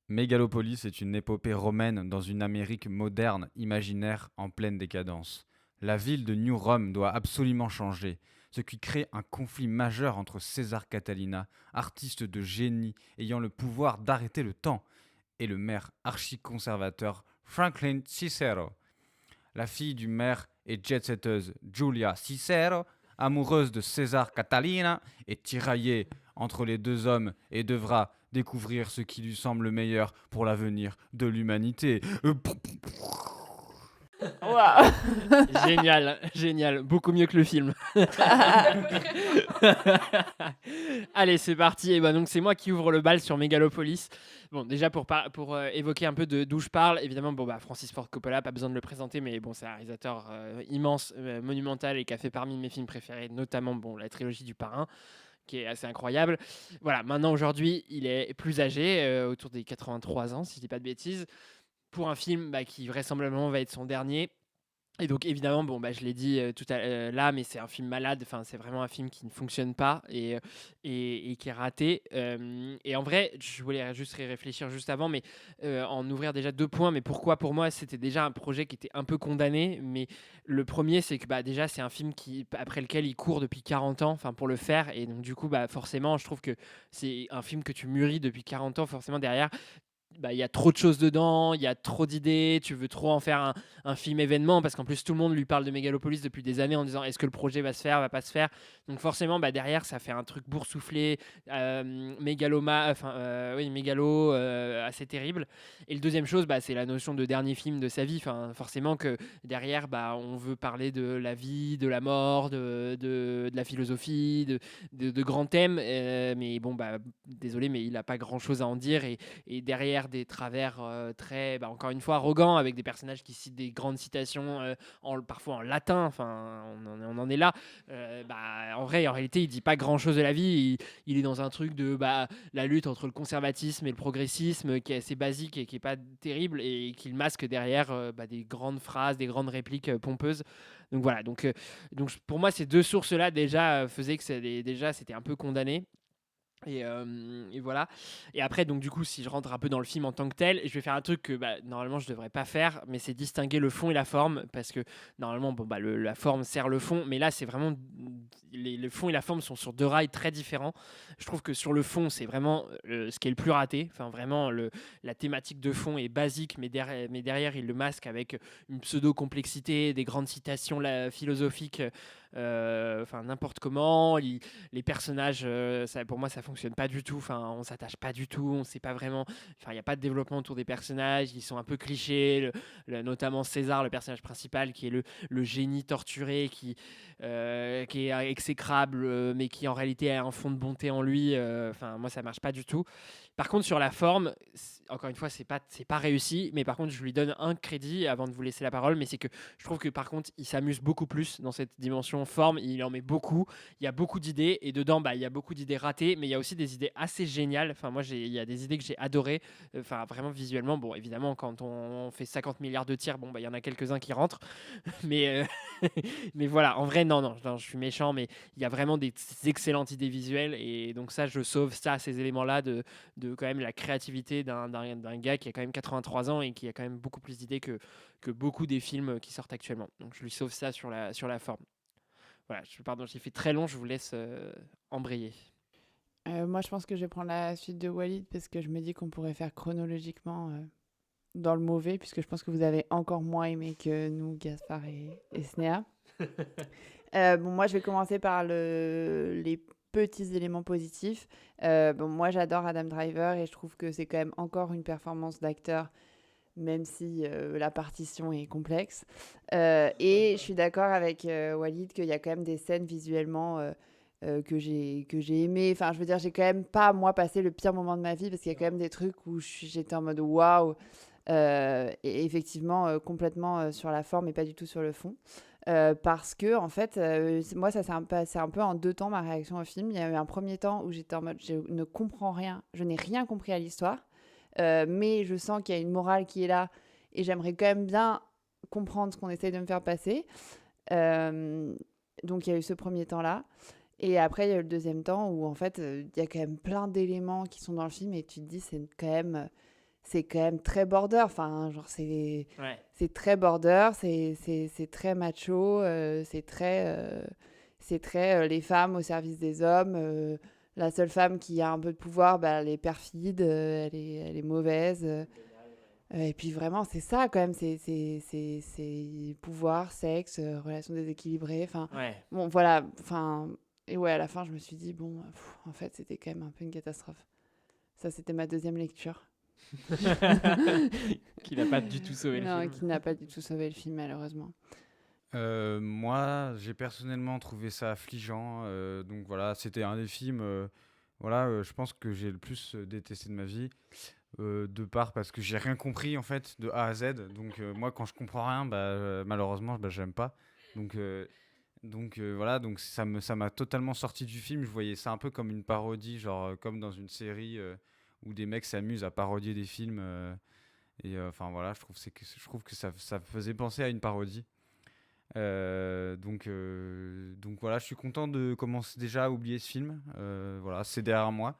Mégalopolis est une épopée romaine dans une Amérique moderne, imaginaire, en pleine décadence. La ville de New Rome doit absolument changer, ce qui crée un conflit majeur entre César Catalina, artiste de génie ayant le pouvoir d'arrêter le temps, et le maire archi-conservateur Franklin Cicero. La fille du maire est jet-setteuse Julia Cicero, amoureuse de César Catalina, est tiraillée entre les deux hommes et devra découvrir ce qui lui semble meilleur pour l'avenir de l'humanité. Waouh. Génial, beaucoup mieux que le film. Allez, c'est parti. Et ben donc c'est moi qui ouvre le bal sur Megalopolis. Bon, déjà pour évoquer un peu d'où je parle, évidemment, bon bah Francis Ford Coppola, pas besoin de le présenter, mais bon, c'est un réalisateur immense, monumental et qui a fait parmi mes films préférés, notamment bon la trilogie du Parrain, qui est assez incroyable. Voilà, maintenant aujourd'hui, il est plus âgé, autour des 83 ans, si je dis pas de bêtises, pour un film qui vraisemblablement va être son dernier. Et donc évidemment, bon, je l'ai dit là, mais c'est un film malade. Enfin, c'est vraiment un film qui ne fonctionne pas et qui est raté. Et en vrai, je voulais juste réfléchir juste avant, mais en ouvrir déjà 2 points. Mais pourquoi pour moi c'était déjà un projet qui était un peu condamné. Mais le premier, c'est que déjà c'est un film après lequel il court depuis 40 ans, enfin pour le faire. Et donc du coup, forcément, je trouve que c'est un film que tu mûris depuis 40 ans. Forcément derrière, il y a trop de choses dedans, il y a trop d'idées, tu veux trop en faire un film événement parce qu'en plus tout le monde lui parle de Megalopolis depuis des années en disant est-ce que le projet va se faire, va pas se faire. Donc forcément derrière ça fait un truc boursouflé, mégalo, assez terrible. Et le deuxième chose, c'est la notion de dernier film de sa vie. Enfin, forcément que derrière on veut parler de la vie, de la mort, de la philosophie, de grands thèmes. Mais bon, désolé, mais il n'a pas grand chose à en dire. Et derrière des travers très, encore une fois, arrogants, avec des personnages qui citent des grandes citations, parfois en latin, enfin, on en est là. En réalité, il dit pas grand-chose de la vie. Il est dans un truc de la lutte entre le conservatisme et le progressisme qui est assez basique et qui est pas terrible, et qu'il masque derrière des grandes phrases, des grandes répliques pompeuses. Donc voilà, donc pour moi, ces deux sources-là déjà faisaient que c'était un peu condamné. Et voilà. Et après, donc du coup, si je rentre un peu dans le film en tant que tel, je vais faire un truc que normalement je devrais pas faire, mais c'est distinguer le fond et la forme, parce que normalement, la forme sert le fond, mais là, c'est vraiment le fond et la forme sont sur deux rails très différents. Je trouve que sur le fond, c'est vraiment ce qui est le plus raté. Enfin, vraiment, la thématique de fond est basique, mais derrière, il le masque avec une pseudo-complexité, des grandes citations philosophiques. N'importe comment, les personnages, pour moi ça fonctionne pas du tout, enfin on s'attache pas du tout, on sait pas vraiment, enfin il y a pas de développement autour des personnages, ils sont un peu clichés, notamment César, le personnage principal, qui est le génie torturé, qui est exécrable, mais qui en réalité a un fond de bonté en lui. Enfin moi ça marche pas du tout. Par contre sur la forme, encore une fois c'est pas réussi, mais par contre je lui donne un crédit avant de vous laisser la parole, mais c'est que je trouve que par contre il s'amuse beaucoup plus dans cette dimension forme, il en met beaucoup, il y a beaucoup d'idées, et dedans il y a beaucoup d'idées ratées, mais il y a aussi des idées assez géniales. Enfin moi il y a des idées que j'ai adorées, enfin vraiment visuellement. Bon évidemment quand on fait 50 milliards de tirs, il y en a quelques-uns qui rentrent, mais mais voilà, en vrai non, je suis méchant, mais il y a vraiment des excellentes idées visuelles, et donc ça je sauve ces éléments-là de quand même la créativité d'un gars qui a quand même 83 ans et qui a quand même beaucoup plus d'idées que beaucoup des films qui sortent actuellement. Donc je lui sauve ça sur la forme. Voilà, pardon, j'ai fait très long, je vous laisse embrayer. Moi, je pense que je vais prendre la suite de Walid, parce que je me dis qu'on pourrait faire chronologiquement dans le mauvais, puisque je pense que vous avez encore moins aimé que nous, Gaspard et Snéha. Moi, je vais commencer par les petits éléments positifs. Moi, j'adore Adam Driver, et je trouve que c'est quand même encore une performance d'acteur, même si la partition est complexe. Et je suis d'accord avec Walid qu'il y a quand même des scènes visuellement que j'ai aimées. Enfin, je veux dire, j'ai quand même pas, moi, passé le pire moment de ma vie, parce qu'il y a quand même des trucs où j'étais en mode waouh. Et effectivement, complètement sur la forme et pas du tout sur le fond. Parce que, en fait, moi, ça c'est un peu en 2 temps ma réaction au film. Il y a eu un premier temps où j'étais en mode je ne comprends rien, je n'ai rien compris à l'histoire. Mais je sens qu'il y a une morale qui est là, et j'aimerais quand même bien comprendre ce qu'on essaye de me faire passer. Donc il y a eu ce premier temps-là. Et après, il y a eu le deuxième temps où en fait, il y a quand même plein d'éléments qui sont dans le film, et tu te dis c'est quand même très border. Enfin, genre c'est très border, c'est très macho, c'est très les femmes au service des hommes. La seule femme qui a un peu de pouvoir, elle est perfide, elle est mauvaise. Et puis vraiment, c'est ça quand même, c'est pouvoir, sexe, relations déséquilibrées. Enfin, bon, voilà. Enfin, et ouais, à la fin, je me suis dit, bon, en fait, c'était quand même un peu une catastrophe. Ça, c'était ma deuxième lecture. Qui n'a pas du tout sauvé le Non, film. qui n'a pas du tout sauvé le film, malheureusement. Moi, j'ai personnellement trouvé ça affligeant. Donc voilà, c'était un des films, je pense que j'ai le plus détesté de ma vie. De part parce que j'ai rien compris en fait de A à Z. Donc moi, quand je comprends rien, malheureusement, j'aime pas. Donc voilà, donc ça m'a totalement sorti du film. Je voyais ça un peu comme une parodie, genre comme dans une série où des mecs s'amusent à parodier des films. Enfin voilà, je trouve que ça faisait penser à une parodie. Donc voilà, je suis content de commencer déjà à oublier ce film. Voilà, c'est derrière moi.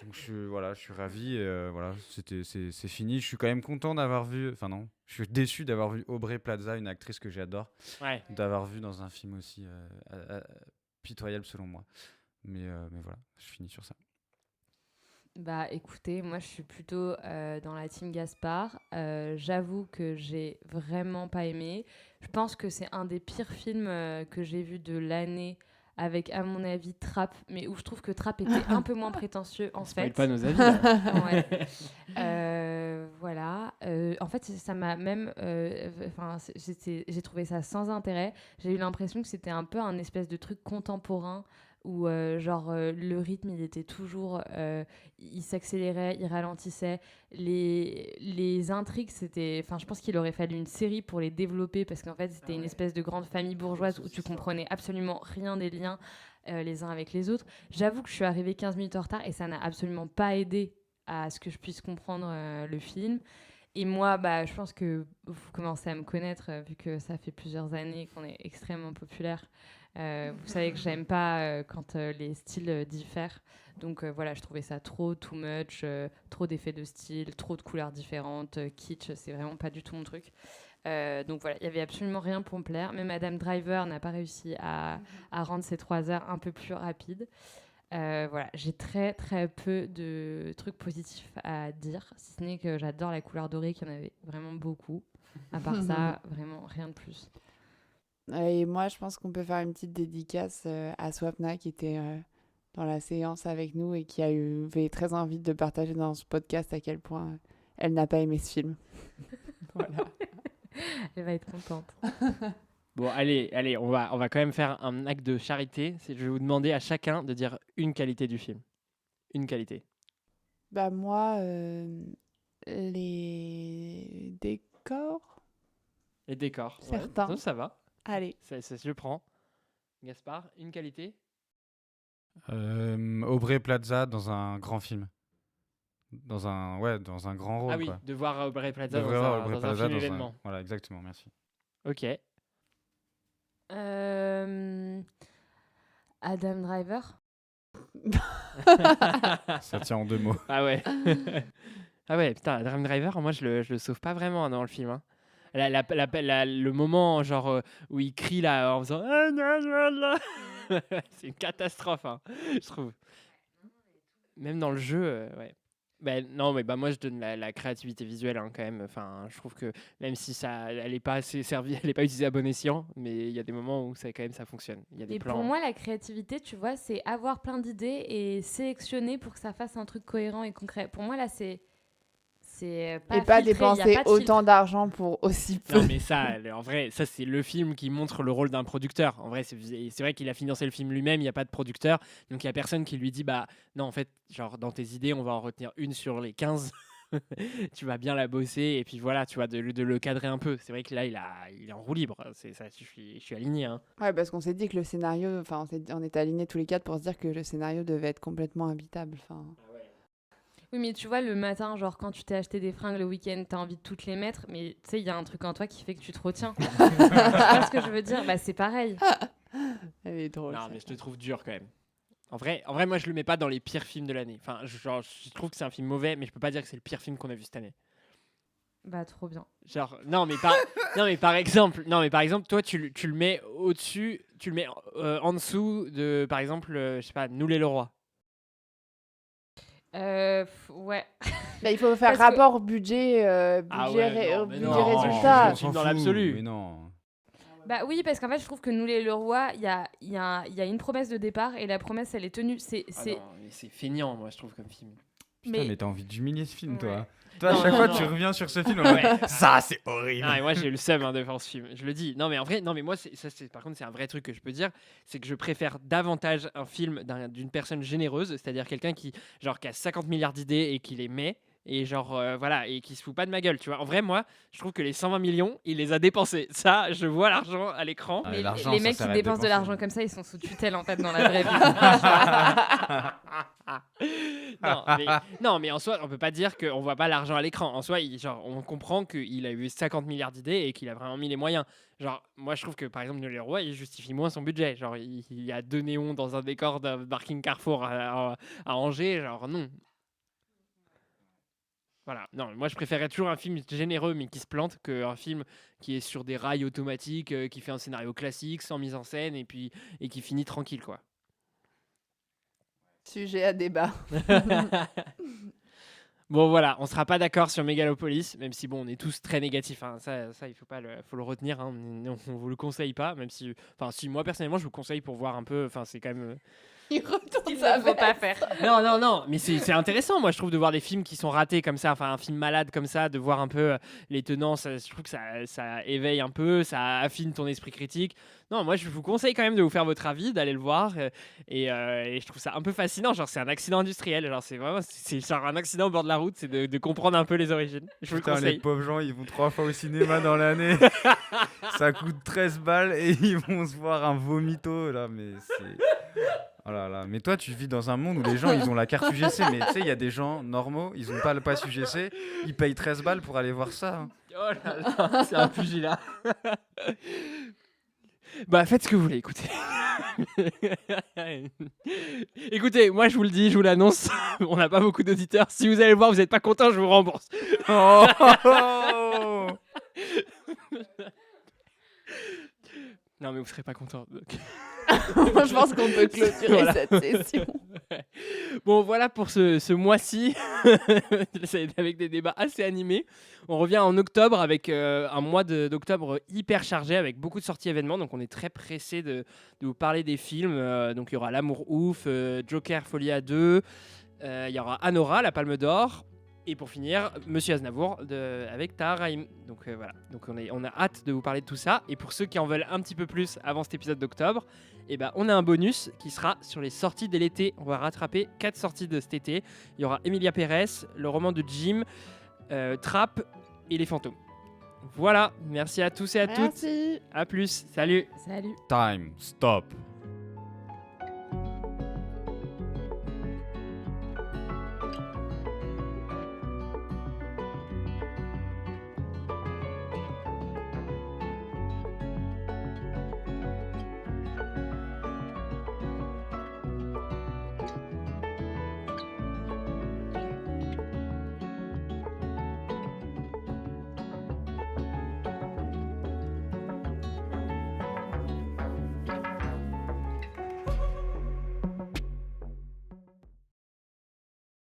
Donc je suis ravi. Voilà, c'est fini. Je suis quand même content d'avoir vu. Enfin non, je suis déçu d'avoir vu Aubrey Plaza, une actrice que j'adore, Ouais. d'avoir vu dans un film aussi pitoyable selon moi. Mais voilà, je finis sur ça. Bah écoutez, moi je suis plutôt dans la team Gaspard. J'avoue que j'ai vraiment pas aimé. Je pense que c'est un des pires films que j'ai vu de l'année, avec à mon avis Trap, mais où je trouve que Trap était un peu moins prétentieux en Spoil fait. pas nos avis. Là. Ouais. Voilà. En fait, ça m'a même. J'ai trouvé ça sans intérêt. J'ai eu l'impression que c'était un peu un espèce de truc contemporain où, le rythme, il était toujours. Il s'accélérait, il ralentissait. Les intrigues, c'était. Enfin, je pense qu'il aurait fallu une série pour les développer parce qu'en fait, c'était une espèce de grande famille bourgeoise où tu comprenais absolument rien des liens les uns avec les autres. J'avoue que je suis arrivée 15 minutes en retard et ça n'a absolument pas aidé à ce que je puisse comprendre le film. Et moi, je pense que vous commencez à me connaître, vu que ça fait plusieurs années qu'on est extrêmement populaire. Vous savez que j'aime pas quand les styles diffèrent. Donc voilà, je trouvais ça too much, trop d'effets de style, trop de couleurs différentes, kitsch, c'est vraiment pas du tout mon truc. Donc voilà, il y avait absolument rien pour me plaire. Même Adam Driver n'a pas réussi à rendre ces 3 heures un peu plus rapides. Voilà, j'ai très très peu de trucs positifs à dire, si ce n'est que j'adore la couleur dorée, qu'il y en avait vraiment beaucoup. À part ça, vraiment rien de plus. Et moi, je pense qu'on peut faire une petite dédicace à Swapna qui était dans la séance avec nous et qui avait très envie de partager dans ce podcast à quel point elle n'a pas aimé ce film. Voilà. Elle va être contente. Bon, allez, on va quand même faire un acte de charité. Je vais vous demander à chacun de dire une qualité du film. Une qualité. Moi, les décors. Les décors. Certains. Ouais. Ça va. Allez. Ça, je prends. Gaspard, une qualité. Aubrey Plaza dans un grand film. Dans un grand rôle. Ah oui, quoi. de voir Aubrey Plaza De dans voir un, Aubrey dans un Plaza film événement. Voilà, exactement, merci. Ok. Adam Driver. Ça tient en 2 mots. Ah ouais. Ah ouais, putain, Adam Driver, moi je le sauve pas vraiment dans le film. Hein. Le moment genre où il crie là en faisant c'est une catastrophe, hein, je trouve. Même dans le jeu, ouais. Non, mais moi je donne la créativité visuelle hein, quand même. Enfin, je trouve que même si elle est pas assez servie, elle est pas utilisée à bon escient, mais il y a des moments où ça fonctionne. Il y a des Et plans. pour moi, la créativité, tu vois, c'est avoir plein d'idées et sélectionner pour que ça fasse un truc cohérent et concret. Pour moi, là, c'est pas et pas filtré, dépenser y a pas de autant d'argent pour aussi peu. Non, mais ça, en vrai, ça c'est le film qui montre le rôle d'un producteur. En vrai, c'est vrai qu'il a financé le film lui-même, il n'y a pas de producteur. Donc il n'y a personne qui lui dit, non, en fait, genre dans tes idées, on va en retenir une sur les 15. Tu vas bien la bosser et puis voilà, tu vois, de le cadrer un peu. C'est vrai que là, il est en roue libre. C'est ça, je suis aligné. Hein. Ouais, parce qu'on s'est dit que le scénario, on était alignés tous les 4 pour se dire que le scénario devait être complètement habitable. Oui, mais tu vois, le matin, genre quand tu t'es acheté des fringues le week-end, t'as envie de toutes les mettre, mais tu sais, il y a un truc en toi qui fait que tu te retiens. Tu vois ce que je veux dire ? C'est pareil. Elle est drôle. Non, mais je te trouve dur quand même. En vrai, moi, je le mets pas dans les pires films de l'année. Enfin, je trouve que c'est un film mauvais, mais je peux pas dire que c'est le pire film qu'on a vu cette année. Trop bien. Genre, non, mais par exemple, toi, tu le mets au-dessus, tu le mets en dessous de, par exemple, je sais pas, Nous les Leroy. Ouais. Il faut faire rapport budget, budget résultat. Dans l'absolu. Mais non. Oui, parce qu'en fait, je trouve que Nous les Leroy, il y a une promesse de départ et la promesse, elle est tenue. Non, mais c'est feignant, moi, je trouve, comme film. Putain, mais t'as envie d'humilier ce film, toi. Ouais. Toi, à Non, chaque non, fois, non. tu reviens sur ce film. En mode, Ouais. ça, c'est horrible. Ah, et moi j'ai le seum de faire ce film, je le dis. Non mais en vrai, non mais moi par contre c'est un vrai truc que je peux dire, c'est que je préfère davantage un film d'une personne généreuse, c'est-à-dire quelqu'un qui a 50 milliards d'idées et qui les met et voilà et qui se fout pas de ma gueule, tu vois. En vrai moi, je trouve que les 120 millions, il les a dépensés. Ça, je vois l'argent à l'écran. Ah, Mais l'argent, les ça mecs qui s'arrête de dépensent de penser. l'argent comme ça, ils sont sous tutelle en fait dans la vraie vie. Non, mais en soi, on peut pas dire qu'on voit pas l'argent à l'écran. En soi, on comprend qu'il a eu 50 milliards d'idées et qu'il a vraiment mis les moyens. Moi, je trouve que par exemple, Le Roi, il justifie moins son budget. Il y a 2 néons dans un décor d'un parking Carrefour à Angers. Non. Voilà. Non, moi, je préférais toujours un film généreux mais qui se plante qu'un film qui est sur des rails automatiques, qui fait un scénario classique, sans mise en scène et qui finit tranquille, quoi. Sujet à débat. Bon voilà, on sera pas d'accord sur Megalopolis, même si bon, on est tous très négatifs. Hein. Ça, il faut le retenir. Hein. On vous le conseille pas, même si, si moi personnellement, je vous conseille pour voir un peu. Enfin, c'est quand même. Il retourne Il sa ne faut pas veste. faire. Non, mais c'est intéressant, moi, je trouve, de voir des films qui sont ratés comme ça, enfin, un film malade comme ça, de voir un peu les tenants, je trouve que ça éveille un peu, ça affine ton esprit critique. Non, moi, je vous conseille quand même de vous faire votre avis, d'aller le voir, et je trouve ça un peu fascinant, c'est un accident industriel, c'est genre un accident au bord de la route, c'est de comprendre un peu les origines. Je vous le Putain, les conseille. pauvres gens, ils vont 3 fois au cinéma dans l'année. Ça coûte 13 balles et ils vont se voir un vomito, là, mais c'est... Oh là là, mais toi tu vis dans un monde où les gens ils ont la carte UGC, mais tu sais il y a des gens normaux, ils ont pas le pass UGC, ils payent 13 balles pour aller voir ça. Hein. Oh là là, c'est un pugilat. Bah faites ce que vous voulez, écoutez. Écoutez, moi je vous le dis, je vous l'annonce, on n'a pas beaucoup d'auditeurs. Si vous allez le voir, vous n'êtes pas content, je vous rembourse. Oh Non mais vous serez pas content. Moi, je pense qu'on peut clôturer Voilà. cette session. Bon, voilà pour ce mois-ci, avec des débats assez animés. On revient en octobre avec un mois d'octobre hyper chargé, avec beaucoup de sorties événements. Donc, on est très pressé de vous parler des films. Donc, il y aura L'Amour Ouf, Joker Folie à 2, il y aura Anora, la Palme d'Or. Et pour finir, Monsieur Aznavour avec Tahar Rahim. Donc voilà, donc on a hâte de vous parler de tout ça. Et pour ceux qui en veulent un petit peu plus avant cet épisode d'octobre, on a un bonus qui sera sur les sorties de l'été. On va rattraper 4 sorties de cet été. Il y aura Emilia Pérez, le roman de Jim, Trap et Les Fantômes. Voilà, merci à tous et à toutes. Merci. À plus, salut. Salut. Time, stop.